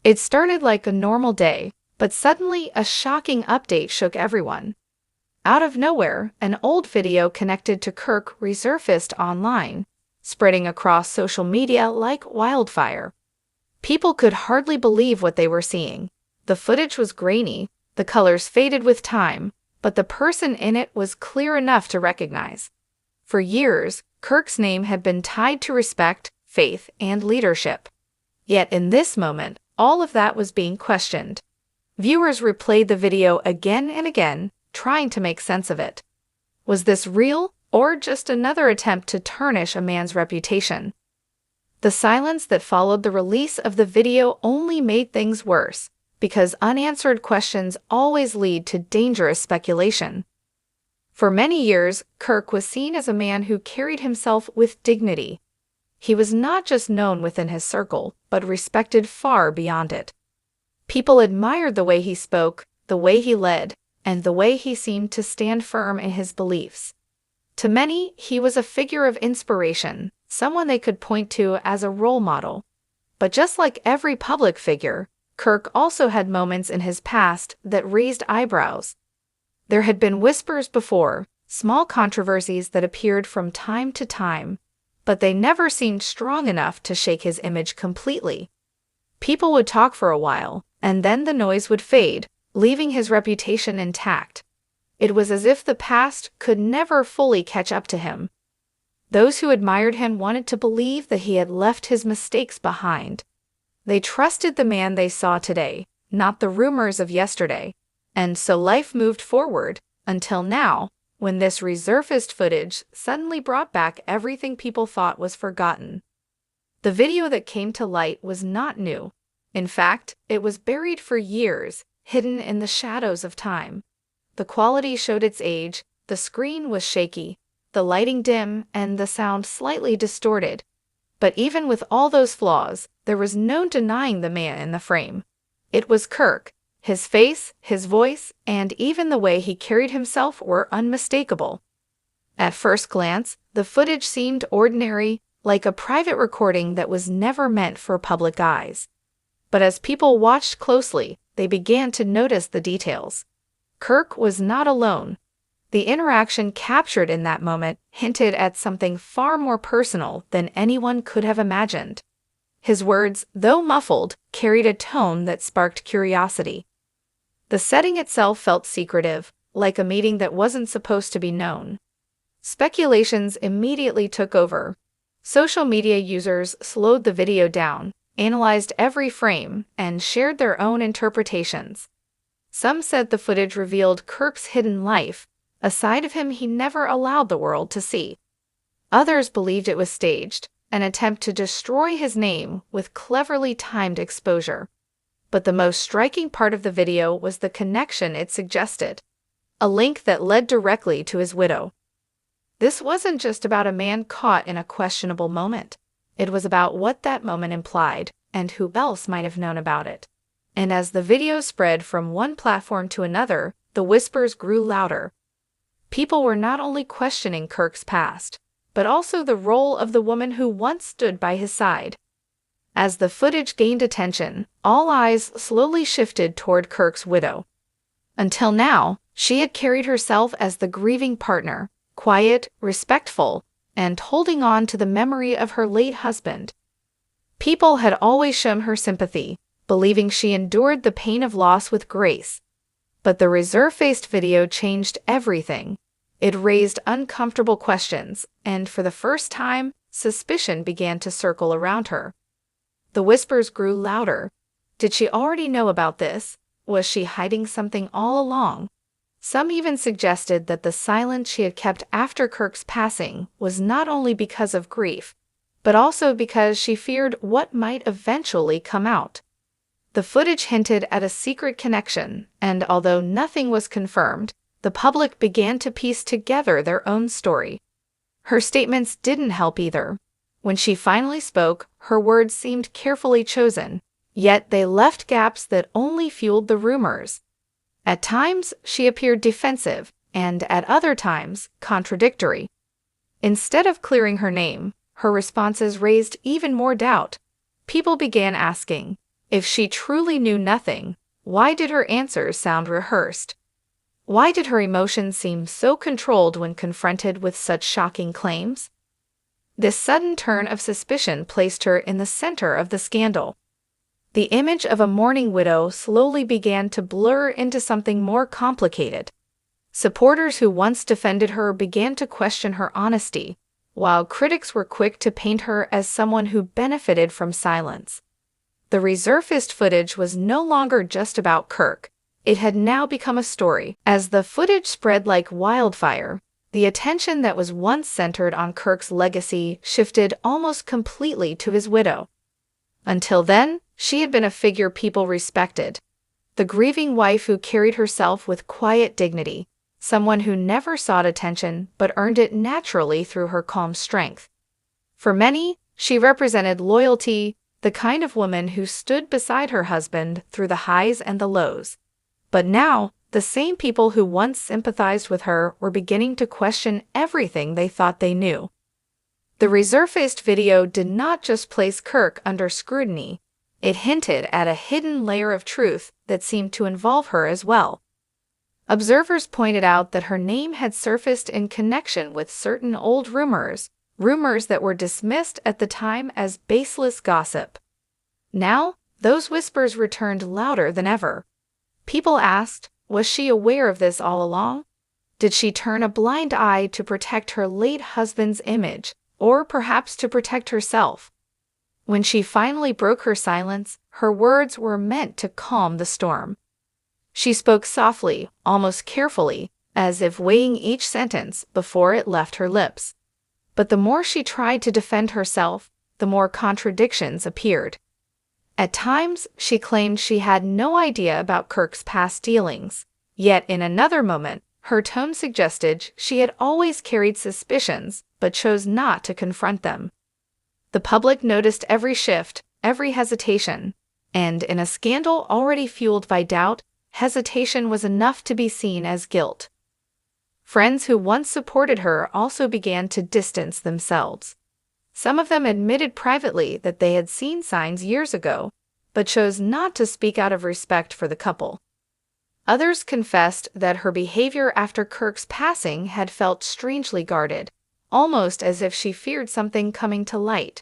It started like a normal day, but suddenly a shocking update shook everyone. Out of nowhere, an old video connected to Kirk resurfaced online, spreading across social media like wildfire. People could hardly believe what they were seeing. The footage was grainy, the colors faded with time, but the person in it was clear enough to recognize. For years, Kirk's name had been tied to respect, faith, and leadership. Yet in this moment, all of that was being questioned. Viewers replayed the video again and again, trying to make sense of it. Was this real, or just another attempt to tarnish a man's reputation? The silence that followed the release of the video only made things worse, because unanswered questions always lead to dangerous speculation. For many years, Kirk was seen as a man who carried himself with dignity. He was not just known within his circle, but respected far beyond it. People admired the way he spoke, the way he led, and the way he seemed to stand firm in his beliefs. To many, he was a figure of inspiration, someone they could point to as a role model. But just like every public figure, Kirk also had moments in his past that raised eyebrows. There had been whispers before, small controversies that appeared from time to time, but they never seemed strong enough to shake his image completely. People would talk for a while, and then the noise would fade, leaving his reputation intact. It was as if the past could never fully catch up to him. Those who admired him wanted to believe that he had left his mistakes behind. They trusted the man they saw today, not the rumors of yesterday. And so life moved forward, until now, when this resurfaced footage suddenly brought back everything people thought was forgotten. The video that came to light was not new. In fact, it was buried for years, hidden in the shadows of time. The quality showed its age, the screen was shaky, the lighting dim, and the sound slightly distorted. But even with all those flaws, there was no denying the man in the frame. It was Kirk. His face, his voice, and even the way he carried himself were unmistakable. At first glance, the footage seemed ordinary, like a private recording that was never meant for public eyes. But as people watched closely, they began to notice the details. Kirk was not alone. The interaction captured in that moment hinted at something far more personal than anyone could have imagined. His words, though muffled, carried a tone that sparked curiosity. The setting itself felt secretive, like a meeting that wasn't supposed to be known. Speculations immediately took over. Social media users slowed the video down, analyzed every frame, and shared their own interpretations. Some said the footage revealed Kirk's hidden life, a side of him he never allowed the world to see. Others believed it was staged, an attempt to destroy his name with cleverly timed exposure. But the most striking part of the video was the connection it suggested, a link that led directly to his widow. This wasn't just about a man caught in a questionable moment. It was about what that moment implied and who else might have known about it. And as the video spread from one platform to another, the whispers grew louder. People were not only questioning Kirk's past, but also the role of the woman who once stood by his side. As the footage gained attention, all eyes slowly shifted toward Kirk's widow. Until now, she had carried herself as the grieving partner, quiet, respectful, and holding on to the memory of her late husband. People had always shown her sympathy, believing she endured the pain of loss with grace. But the resurfaced video changed everything. It raised uncomfortable questions, and for the first time, suspicion began to circle around her. The whispers grew louder. Did she already know about this? Was she hiding something all along? Some even suggested that the silence she had kept after Kirk's passing was not only because of grief, but also because she feared what might eventually come out. The footage hinted at a secret connection, and although nothing was confirmed, the public began to piece together their own story. Her statements didn't help either. When she finally spoke, her words seemed carefully chosen, yet they left gaps that only fueled the rumors. At times, she appeared defensive, and at other times, contradictory. Instead of clearing her name, her responses raised even more doubt. People began asking, If she truly knew nothing, why did her answers sound rehearsed? Why did her emotions seem so controlled when confronted with such shocking claims? This sudden turn of suspicion placed her in the center of the scandal. The image of a mourning widow slowly began to blur into something more complicated. Supporters who once defended her began to question her honesty, while critics were quick to paint her as someone who benefited from silence. The resurfaced footage was no longer just about Kirk. It had now become a story. As the footage spread like wildfire, the attention that was once centered on Kirk's legacy shifted almost completely to his widow. Until then, she had been a figure people respected. The grieving wife who carried herself with quiet dignity, someone who never sought attention but earned it naturally through her calm strength. For many, she represented loyalty, the kind of woman who stood beside her husband through the highs and the lows. But now, the same people who once sympathized with her were beginning to question everything they thought they knew. The resurfaced video did not just place Kirk under scrutiny, it hinted at a hidden layer of truth that seemed to involve her as well. Observers pointed out that her name had surfaced in connection with certain old rumors that were dismissed at the time as baseless gossip. Now, those whispers returned louder than ever. People asked, was she aware of this all along? Did she turn a blind eye to protect her late husband's image, or perhaps to protect herself? When she finally broke her silence, her words were meant to calm the storm. She spoke softly, almost carefully, as if weighing each sentence before it left her lips. But the more she tried to defend herself, the more contradictions appeared. At times, she claimed she had no idea about Kirk's past dealings, yet in another moment, her tone suggested she had always carried suspicions but chose not to confront them. The public noticed every shift, every hesitation, and in a scandal already fueled by doubt, hesitation was enough to be seen as guilt. Friends who once supported her also began to distance themselves. Some of them admitted privately that they had seen signs years ago, but chose not to speak out of respect for the couple. Others confessed that her behavior after Kirk's passing had felt strangely guarded, almost as if she feared something coming to light.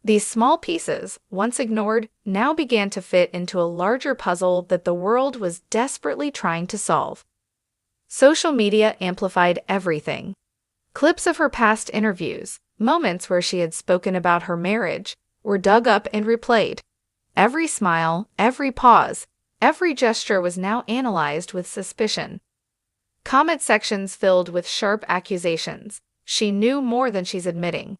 These small pieces, once ignored, now began to fit into a larger puzzle that the world was desperately trying to solve. Social media amplified everything. Clips of her past interviews, moments where she had spoken about her marriage, were dug up and replayed. Every smile, every pause, every gesture was now analyzed with suspicion. Comment sections filled with sharp accusations. She knew more than she's admitting.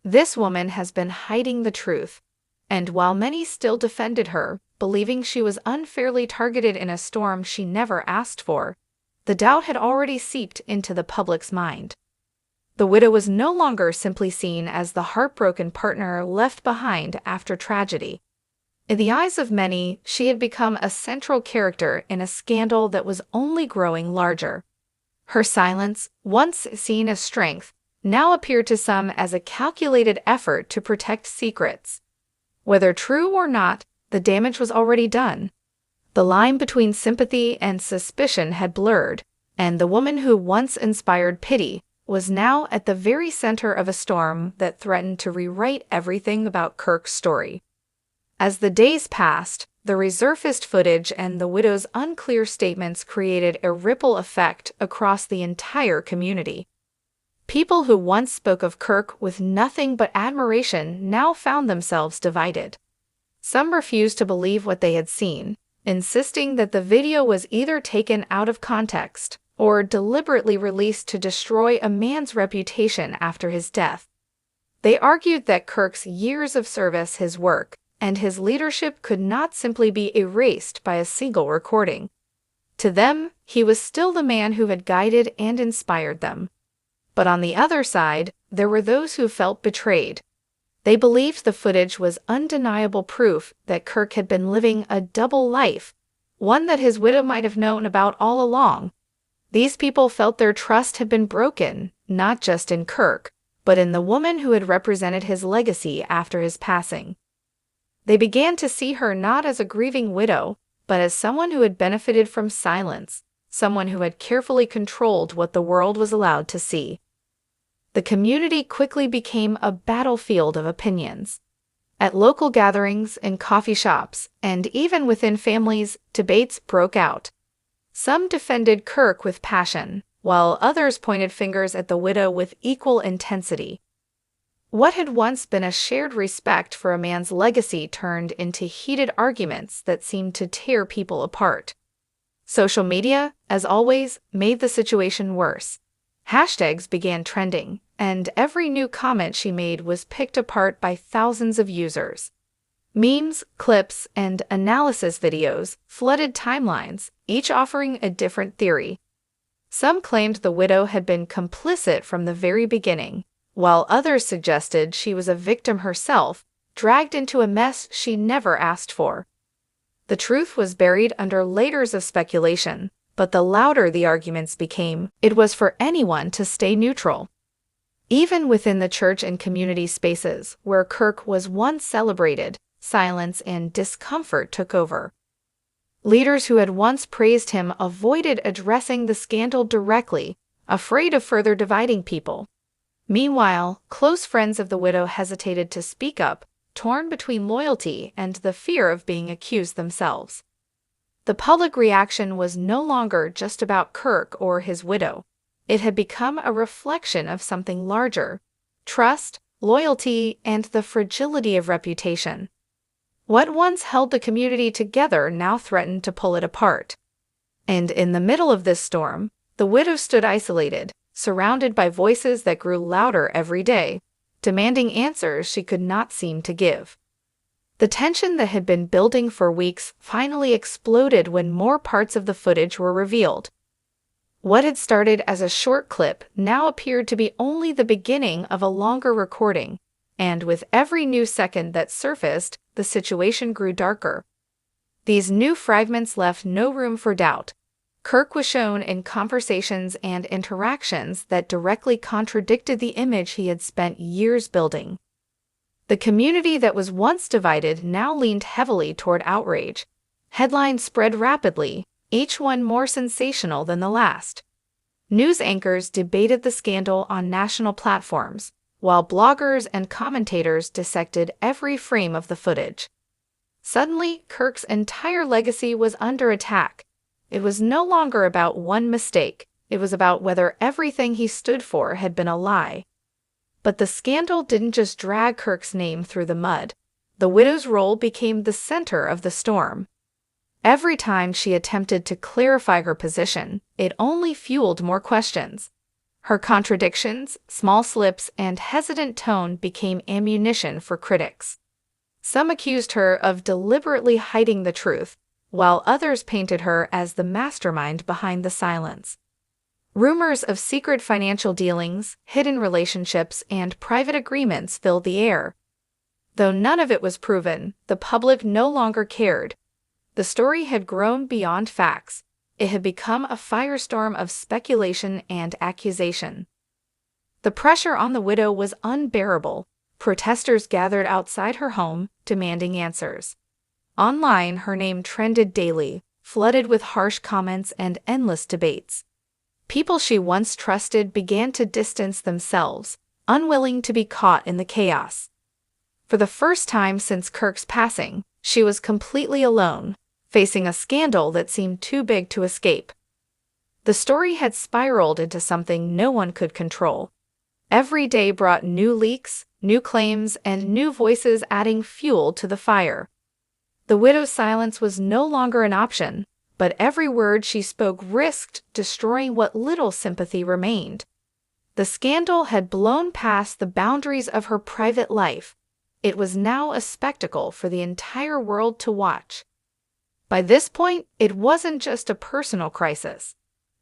This woman has been hiding the truth. And while many still defended her, believing she was unfairly targeted in a storm she never asked for, the doubt had already seeped into the public's mind. The widow was no longer simply seen as the heartbroken partner left behind after tragedy. In the eyes of many, she had become a central character in a scandal that was only growing larger. Her silence, once seen as strength, now appeared to some as a calculated effort to protect secrets. Whether true or not, the damage was already done. The line between sympathy and suspicion had blurred, and the woman who once inspired pity was now at the very center of a storm that threatened to rewrite everything about Kirk's story. As the days passed, the resurfaced footage and the widow's unclear statements created a ripple effect across the entire community. People who once spoke of Kirk with nothing but admiration now found themselves divided. Some refused to believe what they had seen, insisting that the video was either taken out of context or deliberately released to destroy a man's reputation after his death. They argued that Kirk's years of service, his work, and his leadership could not simply be erased by a single recording. To them, he was still the man who had guided and inspired them. But on the other side, there were those who felt betrayed. They believed the footage was undeniable proof that Kirk had been living a double life, one that his widow might have known about all along. These people felt their trust had been broken, not just in Kirk, but in the woman who had represented his legacy after his passing. They began to see her not as a grieving widow, but as someone who had benefited from silence, someone who had carefully controlled what the world was allowed to see. The community quickly became a battlefield of opinions. At local gatherings, in coffee shops, and even within families, debates broke out. Some defended Kirk with passion, while others pointed fingers at the widow with equal intensity. What had once been a shared respect for a man's legacy turned into heated arguments that seemed to tear people apart. Social media, as always, made the situation worse. Hashtags began trending, and every new comment she made was picked apart by thousands of users. Memes, clips, and analysis videos flooded timelines, each offering a different theory. Some claimed the widow had been complicit from the very beginning, while others suggested she was a victim herself, dragged into a mess she never asked for. The truth was buried under layers of speculation, but the louder the arguments became, it was for anyone to stay neutral. Even within the church and community spaces where Kirk was once celebrated, silence and discomfort took over. Leaders who had once praised him avoided addressing the scandal directly, afraid of further dividing people. Meanwhile, close friends of the widow hesitated to speak up, torn between loyalty and the fear of being accused themselves. The public reaction was no longer just about Kirk or his widow. It had become a reflection of something larger: trust, loyalty, and the fragility of reputation. What once held the community together now threatened to pull it apart. And in the middle of this storm, the widow stood isolated, surrounded by voices that grew louder every day, demanding answers she could not seem to give. The tension that had been building for weeks finally exploded when more parts of the footage were revealed. What had started as a short clip now appeared to be only the beginning of a longer recording, and with every new second that surfaced, the situation grew darker. These new fragments left no room for doubt. Kirk was shown in conversations and interactions that directly contradicted the image he had spent years building. The community that was once divided now leaned heavily toward outrage. Headlines spread rapidly, each one more sensational than the last. News anchors debated the scandal on national platforms, while bloggers and commentators dissected every frame of the footage. Suddenly, Kirk's entire legacy was under attack. It was no longer about one mistake, it was about whether everything he stood for had been a lie. But the scandal didn't just drag Kirk's name through the mud. The widow's role became the center of the storm. Every time she attempted to clarify her position, it only fueled more questions. Her contradictions, small slips, and hesitant tone became ammunition for critics. Some accused her of deliberately hiding the truth, while others painted her as the mastermind behind the silence. Rumors of secret financial dealings, hidden relationships, and private agreements filled the air. Though none of it was proven, the public no longer cared. The story had grown beyond facts. It had become a firestorm of speculation and accusation. The pressure on the widow was unbearable. Protesters gathered outside her home, demanding answers. Online, her name trended daily, flooded with harsh comments and endless debates. People she once trusted began to distance themselves, unwilling to be caught in the chaos. For the first time since Kirk's passing, she was completely alone, facing a scandal that seemed too big to escape. The story had spiraled into something no one could control. Every day brought new leaks, new claims, and new voices adding fuel to the fire. The widow's silence was no longer an option, but every word she spoke risked destroying what little sympathy remained. The scandal had blown past the boundaries of her private life. It was now a spectacle for the entire world to watch. By this point, it wasn't just a personal crisis.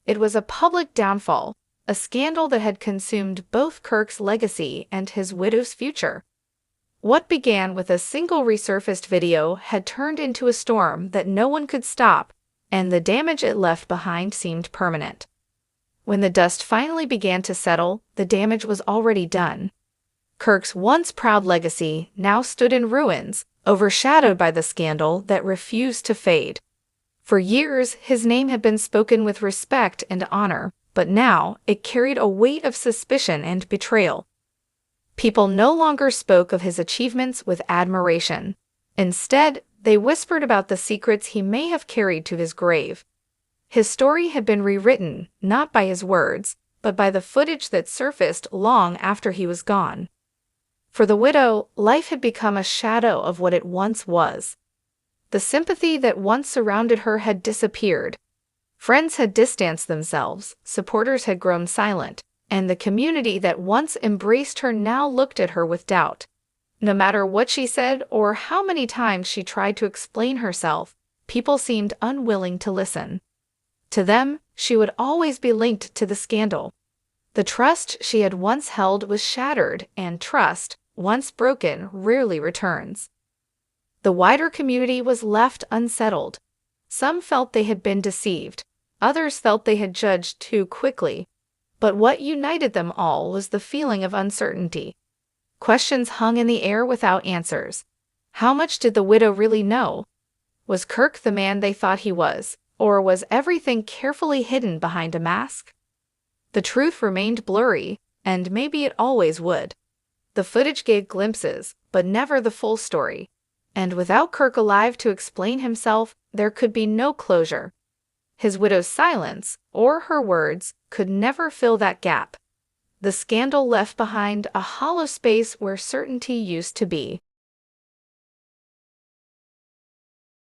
It was a public downfall, a scandal that had consumed both Kirk's legacy and his widow's future. What began with a single resurfaced video had turned into a storm that no one could stop, and the damage it left behind seemed permanent. When the dust finally began to settle, the damage was already done. Kirk's once proud legacy now stood in ruins, overshadowed by the scandal that refused to fade. For years, his name had been spoken with respect and honor, but now it carried a weight of suspicion and betrayal. People no longer spoke of his achievements with admiration. Instead, they whispered about the secrets he may have carried to his grave. His story had been rewritten, not by his words, but by the footage that surfaced long after he was gone. For the widow, life had become a shadow of what it once was. The sympathy that once surrounded her had disappeared. Friends had distanced themselves, supporters had grown silent, and the community that once embraced her now looked at her with doubt. No matter what she said or how many times she tried to explain herself, people seemed unwilling to listen. To them, she would always be linked to the scandal. The trust she had once held was shattered, and trust, once broken, rarely returns. The wider community was left unsettled. Some felt they had been deceived. Others felt they had judged too quickly. But what united them all was the feeling of uncertainty. Questions hung in the air without answers. How much did the widow really know? Was Kirk the man they thought he was, or was everything carefully hidden behind a mask? The truth remained blurry, and maybe it always would. The footage gave glimpses, but never the full story. And without Kirk alive to explain himself, there could be no closure. His widow's silence, or her words, could never fill that gap. The scandal left behind a hollow space where certainty used to be.